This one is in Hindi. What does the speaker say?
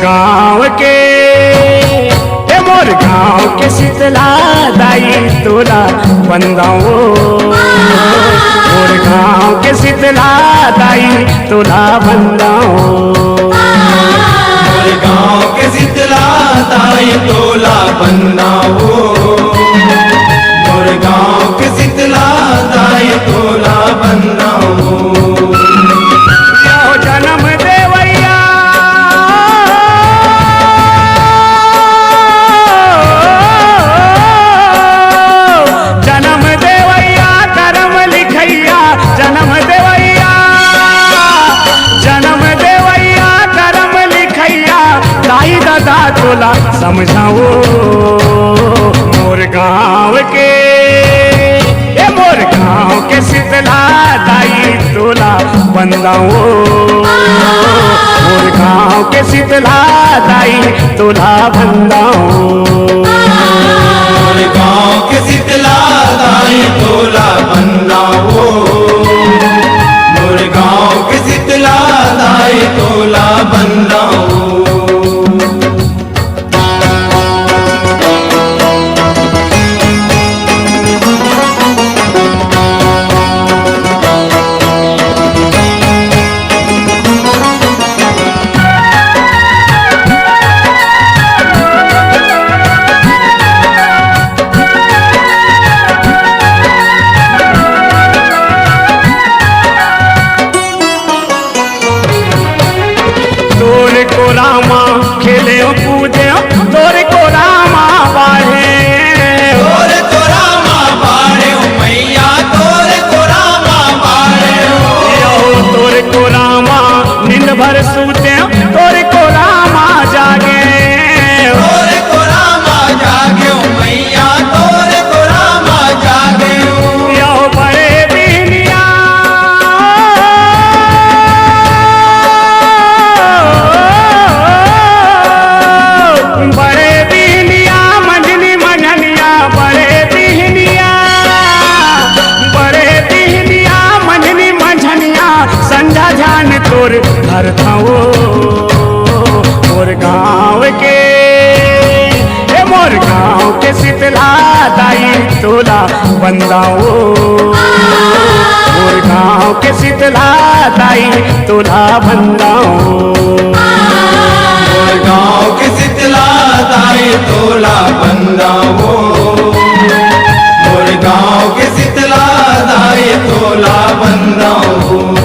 गाँव के शीतला दाई तोला बंदाओ, मोर गाँव के शीतला दाई तोला बंदाओ, मोर गाँव के शीतला दाई तोला बंदाओ, मोर गाँव के शीतला दाई तोला बंदाओ। जन्म देवैया जन्म देवैया करम लिखैया, जन्म देवैया करम लिखैया दाई दादा तोला समझाओ, मोर गाँव के शीतला दाई तोला बंदाओ, मोर गाँव के शीतला दाई तोला बंदाओ, मोर गाँव के शीतला दाई तोला बंदाओ, मोर गाँव के शीतला दाई तोला बंदाओ। तोरे को रामा खेले पूजे, तोरे को रामा बाढ़े, तोरे को रामा बाढ़े हो मैया, तोरे को रामा बाढ़े हो, तोरे को रामा नींद भर सूते, तोरे को रामा जागे, तोरे को रामा जागे हो मैया, तोरे को रामा जागे हो, बड़े बिनिया बड़े बिहनिया मंझनी मंझनिया, बड़े बिहनिया मंझनी मंझनिया संझा जान तोर घर थाओ, मोर गाँव के शीतला दाई तोला बंदाओ, मोर गाँव के शीतला दाई तोला बंदाओ, मोर गाँव के शीतला दाई तोला बंदाओ, मोर गाँव के शीतला दाई तोला बंदाओ।